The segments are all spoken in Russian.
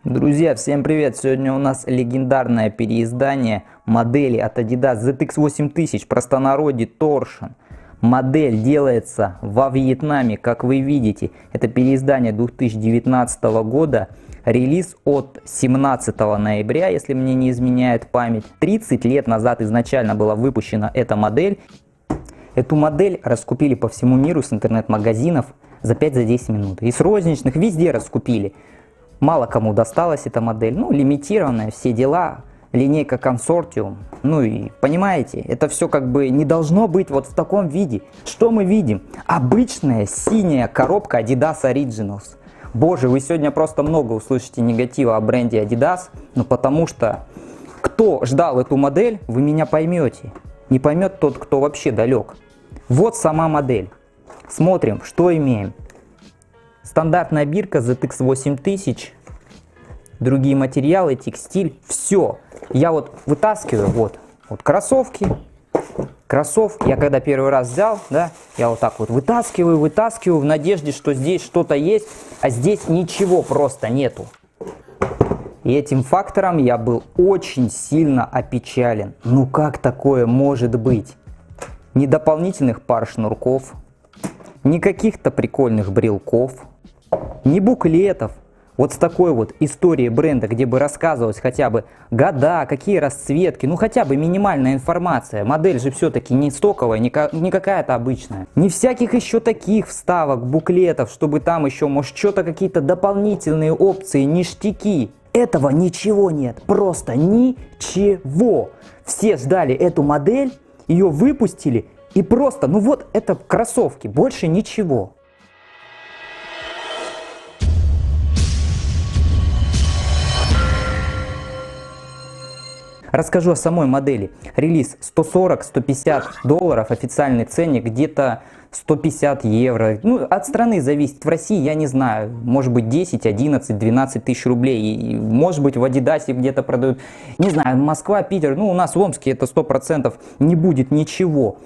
Друзья, всем привет! Сегодня у нас легендарное переиздание модели от Adidas ZX 8000, простонародье Torsion. Модель делается во Вьетнаме, как вы видите. Это переиздание 2019 года, релиз от 17 ноября, если мне не изменяет память. 30 лет назад изначально была выпущена эта модель. Эту модель раскупили по всему миру с интернет-магазинов за 5-10 минут. И с розничных везде раскупили. Мало кому досталась эта модель, лимитированная, все дела, линейка консортиум. И понимаете, это все как бы не должно быть вот в таком виде. Что мы видим? Обычная синяя коробка Adidas Originals. Боже, вы сегодня просто много услышите негатива о бренде Adidas, потому что кто ждал эту модель, вы меня поймете. Не поймет тот, кто вообще далек. Вот сама модель. Смотрим, что имеем. Стандартная бирка ZX 8000, другие материалы, текстиль, все. Я вот вытаскиваю, вот кроссовки. Я когда первый раз взял, я вот так вот вытаскиваю в надежде, что здесь что-то есть, а здесь ничего просто нету. И этим фактором я был очень сильно опечален. Как такое может быть? Ни дополнительных пар шнурков, ни каких-то прикольных брелков, ни буклетов. Вот с такой вот историей бренда, где бы рассказывалось хотя бы года, какие расцветки, хотя бы минимальная информация. Модель же все-таки не стоковая, не какая-то обычная. Не всяких еще таких вставок, буклетов, чтобы там еще, может, что-то какие-то дополнительные опции, ништяки. Этого ничего нет, просто ничего. Все ждали эту модель, ее выпустили, и просто, это кроссовки, больше ничего. Расскажу о самой модели. Релиз $140-150, официальный ценник где-то 150 евро. От страны зависит. В России, я не знаю, может быть 10, 11, 12 тысяч рублей. И, может быть в Адидасе где-то продают. Не знаю, Москва, Питер, у нас в Омске это 100% не будет ничего.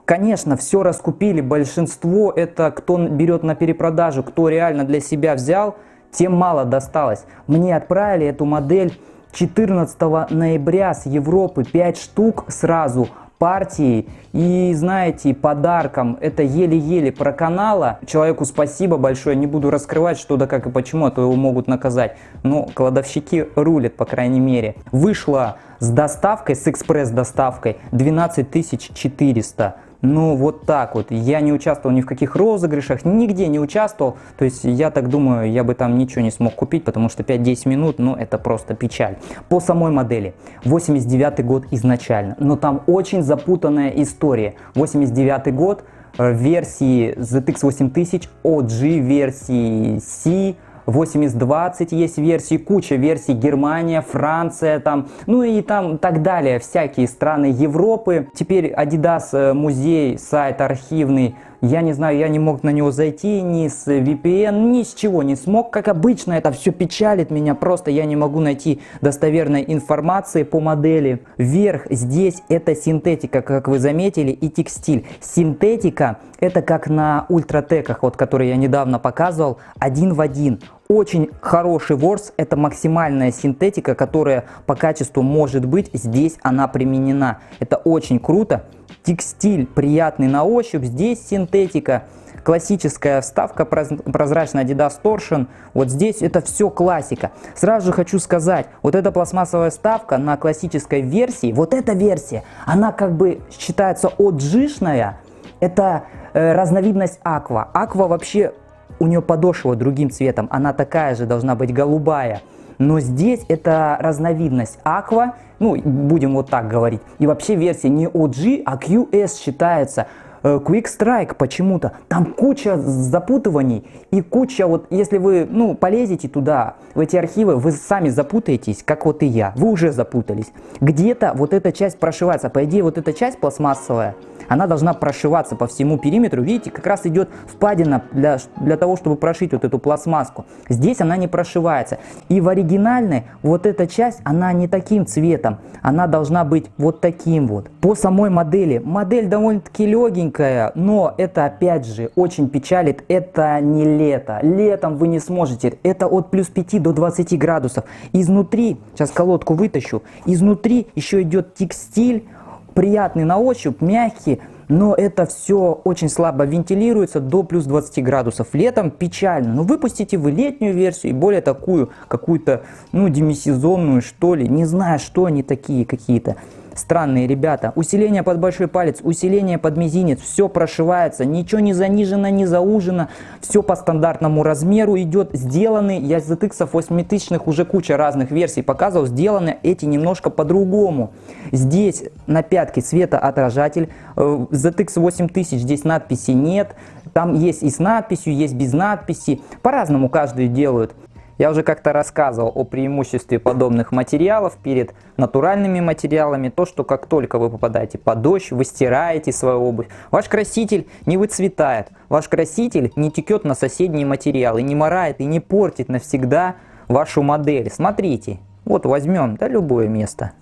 Конечно, все раскупили, большинство это кто берет на перепродажу, кто реально для себя взял, тем мало досталось. Мне отправили эту модель 14 ноября с Европы 5 штук сразу партии, и знаете, подарком это еле-еле проканало. Человеку спасибо большое, не буду раскрывать что да как и почему, а то его могут наказать, но кладовщики рулят, по крайней мере. Вышла с доставкой, с экспресс-доставкой 12 400. Вот так вот. Я не участвовал ни в каких розыгрышах, нигде не участвовал. То есть, я так думаю, я бы там ничего не смог купить, потому что 5-10 минут, это просто печаль. По самой модели. 89 год изначально. Но там очень запутанная история. 89 год, версии ZX 8000, OG версии C, 8020 есть версии, куча версий, Германия, Франция, и так далее, всякие страны Европы. Теперь Adidas музей, сайт архивный, я не знаю, я не мог на него зайти ни с VPN, ни с чего не смог. Как обычно, это все печалит меня, просто я не могу найти достоверной информации по модели. Вверх здесь это синтетика, как вы заметили, и текстиль. Синтетика это как на ультратеках, которые я недавно показывал, один в один. Очень хороший ворс, это максимальная синтетика, которая по качеству может быть, здесь она применена. Это очень круто. Текстиль приятный на ощупь, здесь синтетика. Классическая вставка прозрачная Adidas Torsion. Вот здесь это все классика. Сразу же хочу сказать, вот эта пластмассовая вставка на классической версии, вот эта версия, она как бы считается OG-шная. Это разновидность Aqua. Aqua вообще, у нее подошва другим цветом, она такая же должна быть голубая. Но здесь это разновидность Aqua, будем вот так говорить. И вообще версия не OG, а QS считается. Quick Strike почему-то. Там куча запутываний и куча, если вы, полезете туда, в эти архивы, вы сами запутаетесь, как и я. Вы уже запутались. Где-то вот эта часть прошивается. По идее, вот эта часть пластмассовая, она должна прошиваться по всему периметру. Видите, как раз идет впадина для того, чтобы прошить вот эту пластмасску. Здесь она не прошивается. И в оригинальной вот эта часть, она не таким цветом. Она должна быть вот таким вот. По самой модели. Модель довольно-таки легенькая. тепленькая, но это опять же очень печалит, это не лето. Летом вы не сможете, это от плюс 5 до 20 градусов. Изнутри, сейчас колодку вытащу, изнутри еще идет текстиль, приятный на ощупь, мягкий, но это все очень слабо вентилируется до плюс 20 градусов. Летом печально, но выпустите вы летнюю версию и более такую, какую-то, ну, демисезонную, что ли, не знаю, что они такие какие-то. Странные ребята. Усиление под большой палец, усиление под мизинец, все прошивается, ничего не занижено, не заужено, все по стандартному размеру идет. Сделаны, я из ZX 8000 уже куча разных версий показывал, сделаны эти немножко по-другому. Здесь на пятке светоотражатель, ZX 8000 здесь надписи нет, там есть и с надписью, есть без надписи, по-разному каждый делают. Я уже как-то рассказывал о преимуществе подобных материалов перед натуральными материалами. То, что как только вы попадаете под дождь, вы стираете свою обувь, ваш краситель не выцветает, ваш краситель не текет на соседние материалы, не морает и не портит навсегда вашу модель. Смотрите, вот возьмем, да, любое место.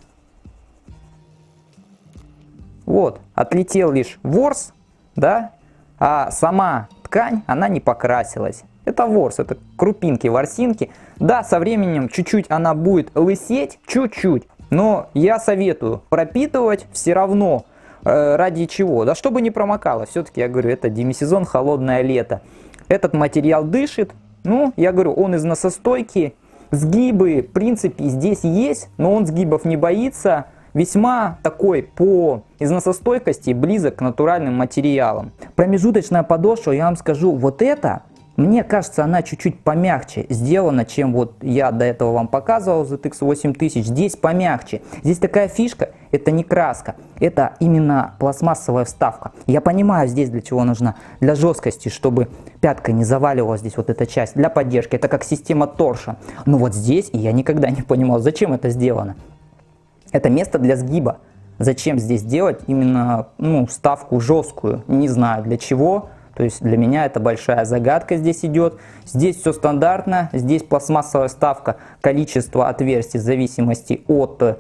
Вот, отлетел лишь ворс, да, а сама ткань, она не покрасилась. Это ворс, это крупинки, ворсинки. Да, со временем чуть-чуть она будет лысеть, чуть-чуть. Но я советую пропитывать все равно. Ради чего? Да чтобы не промокало. Все-таки, я говорю, это демисезон, холодное лето. Этот материал дышит. Ну, я говорю, он износостойкий. Сгибы, в принципе, здесь есть, но он сгибов не боится. Весьма такой по износостойкости близок к натуральным материалам. Промежуточная подошва, я вам скажу, вот это... Мне кажется, она чуть-чуть помягче сделана, чем вот я до этого вам показывал ZX 8000. Здесь помягче. Здесь такая фишка, это не краска, это именно пластмассовая вставка. Я понимаю, здесь для чего нужна. Для жесткости, чтобы пятка не заваливалась здесь вот эта часть. Для поддержки, это как система торша. Но вот здесь я никогда не понимал, зачем это сделано. Это место для сгиба. Зачем здесь делать именно, ну, вставку жесткую? Не знаю для чего. То есть для меня это большая загадка здесь идет. Здесь все стандартно, здесь пластмассовая вставка, количество отверстий в зависимости от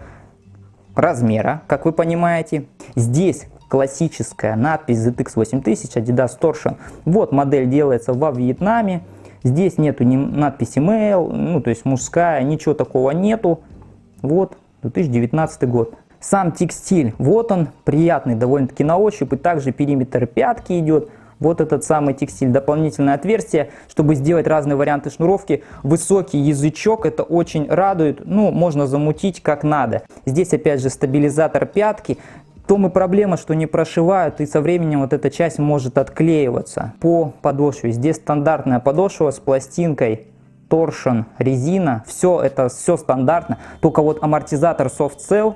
размера, как вы понимаете. Здесь классическая надпись ZX 8000, Adidas Torsion. Вот модель делается во Вьетнаме. Здесь нету ни надписи Male, ну то есть мужская, ничего такого нету. Вот, 2019 год. Сам текстиль, вот он, приятный довольно-таки на ощупь, и также периметр пятки идет. Вот этот самый текстиль, дополнительное отверстие, чтобы сделать разные варианты шнуровки. Высокий язычок, это очень радует, ну, можно замутить как надо. Здесь опять же стабилизатор пятки. В том и проблема, что не прошивают, и со временем вот эта часть может отклеиваться по подошве. Здесь стандартная подошва с пластинкой, торшн, резина, все это все стандартно. Только вот амортизатор Soft Cell,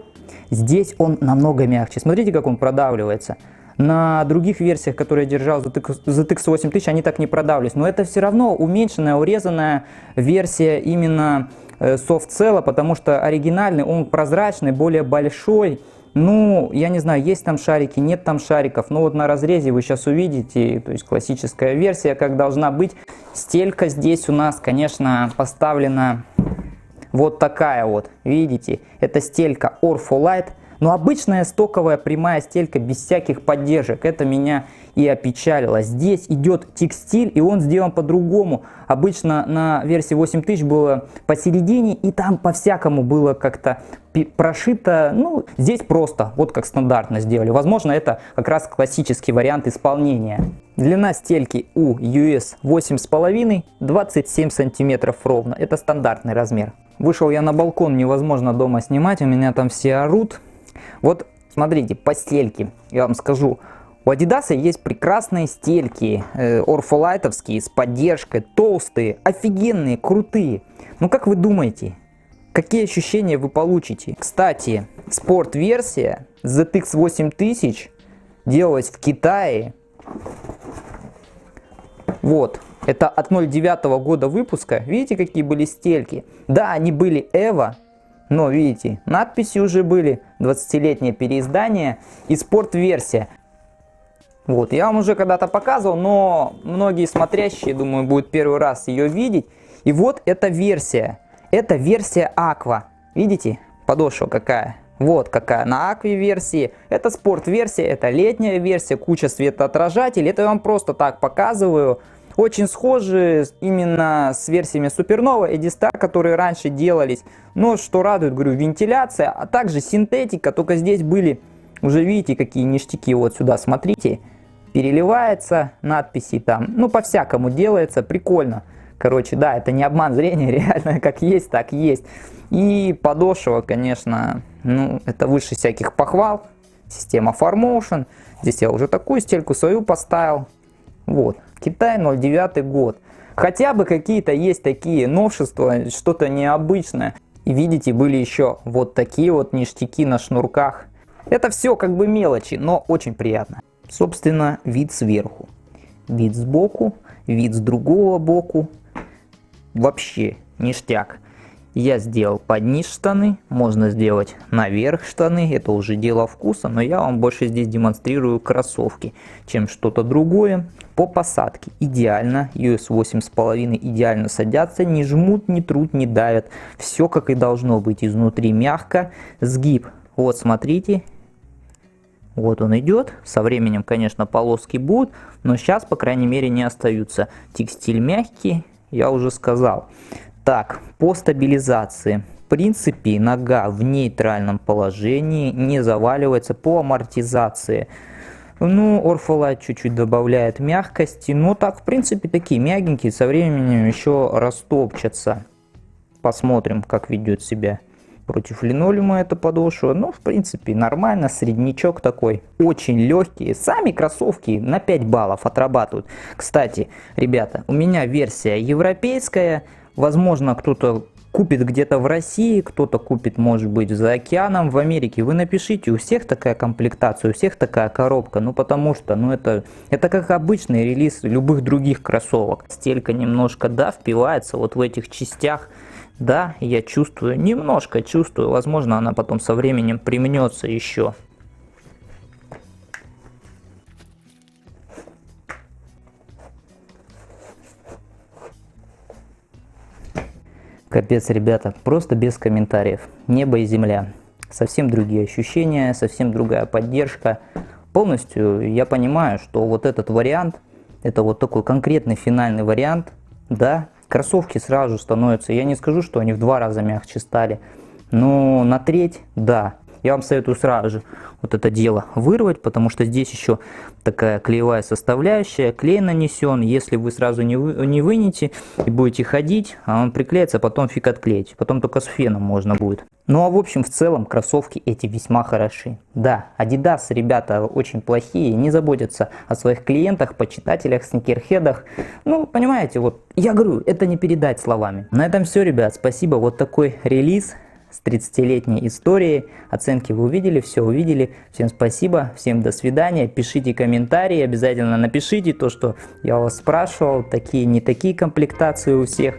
здесь он намного мягче. Смотрите, как он продавливается. На других версиях, которые я держал ZX 8000, они так не продавливались. Но это все равно уменьшенная, урезанная версия именно Soft Cell, потому что оригинальный, он прозрачный, более большой. Ну, я не знаю, есть там шарики, нет там шариков. Но вот на разрезе вы сейчас увидите, то есть классическая версия, как должна быть. Стелька здесь у нас, конечно, поставлена вот такая вот. Видите, это стелька Orfolite. Но обычная стоковая прямая стелька без всяких поддержек. Это меня и опечалило. Здесь идет текстиль, и он сделан по-другому. Обычно на версии 8000 было посередине, и там по-всякому было как-то прошито. Ну, здесь просто, вот как стандартно сделали. Возможно, это как раз классический вариант исполнения. Длина стельки у US 8,5, 27 сантиметров ровно. Это стандартный размер. Вышел я на балкон, невозможно дома снимать, у меня там все орут. Вот смотрите, по стельке, я вам скажу, у Adidas есть прекрасные стельки, орфолайтовские, с поддержкой, толстые, офигенные, крутые. Ну как вы думаете, какие ощущения вы получите? Кстати, спорт-версия ZX 8000 делалась в Китае. Вот, это от 09 года выпуска. Видите, какие были стельки? Да, они были Evo. Но видите, надписи уже были, 20-летнее переиздание и спорт-версия. Вот, я вам уже когда-то показывал, но многие смотрящие, думаю, будут первый раз ее видеть. И вот эта версия. Это версия Aqua. Видите, подошва какая? Вот какая на Акве версии. Это спорт-версия, это летняя версия, куча светоотражателей. Это я вам просто так показываю. Очень схожи именно с версиями Supernova и D-Star, которые раньше делались. Но что радует, говорю, вентиляция, а также синтетика. Только здесь были, уже видите, какие ништяки. Вот сюда смотрите. Переливается надписи там. Ну, по-всякому делается. Прикольно. Короче, да, это не обман зрения, реально как есть, так есть. И подошва, конечно, ну, это выше всяких похвал. Система 4Motion. Здесь я уже такую стельку свою поставил. Вот, Китай, 09 год. Хотя бы какие-то есть такие новшества, что-то необычное. И видите, были еще вот такие вот ништяки на шнурках. Это все как бы мелочи, но очень приятно. Собственно, вид сверху, вид сбоку, вид с другого боку. Вообще ништяк. Я сделал под низ штаны, можно сделать наверх штаны, это уже дело вкуса, но я вам больше здесь демонстрирую кроссовки, чем что-то другое. По посадке идеально, US 8,5 идеально садятся, не жмут, не трут, не давят. Все как и должно быть, изнутри мягко. Сгиб, вот смотрите, вот он идет, со временем, конечно, полоски будут, но сейчас, по крайней мере, не остаются. Текстиль мягкий, я уже сказал. Так, по стабилизации. В принципе, нога в нейтральном положении, не заваливается. По амортизации. Ну, Orphalite чуть-чуть добавляет мягкости. Но так, в принципе, такие мягенькие, со временем еще растопчатся. Посмотрим, как ведет себя против линолеума эта подошва. Ну, в принципе, нормально, среднячок такой. Очень легкие. Сами кроссовки на 5 баллов отрабатывают. Кстати, ребята, у меня версия европейская. Возможно, кто-то купит где-то в России, кто-то купит, может быть, за океаном, в Америке. Вы напишите, у всех такая комплектация, у всех такая коробка. Ну, потому что, ну, это как обычный релиз любых других кроссовок. Стелька немножко, да, впивается вот в этих частях. Да, я чувствую, немножко чувствую. Возможно, она потом со временем примнется еще. Капец, ребята, просто без комментариев. Небо и земля. Совсем другие ощущения, совсем другая поддержка. Полностью я понимаю, что вот этот вариант, это вот такой конкретный финальный вариант. Да, кроссовки сразу же становятся, я не скажу, что они в 2 раза мягче стали, но на треть, да. Я вам советую сразу же вот это дело вырвать, потому что здесь еще такая клеевая составляющая, клей нанесен. Если вы сразу не вынете и будете ходить, он приклеится, потом фиг отклеить. Потом только с феном можно будет. Ну а в общем, в целом, кроссовки эти весьма хороши. Да, Adidas, ребята, очень плохие, не заботятся о своих клиентах, почитателях, сникерхедах. Ну, понимаете, вот я говорю, это не передать словами. На этом все, ребят, спасибо. Вот такой релиз с 30-летней историей. Оценки вы увидели, все увидели. Всем спасибо, всем до свидания. Пишите комментарии, обязательно напишите то, что я вас спрашивал. Такие, не такие комплектации у всех.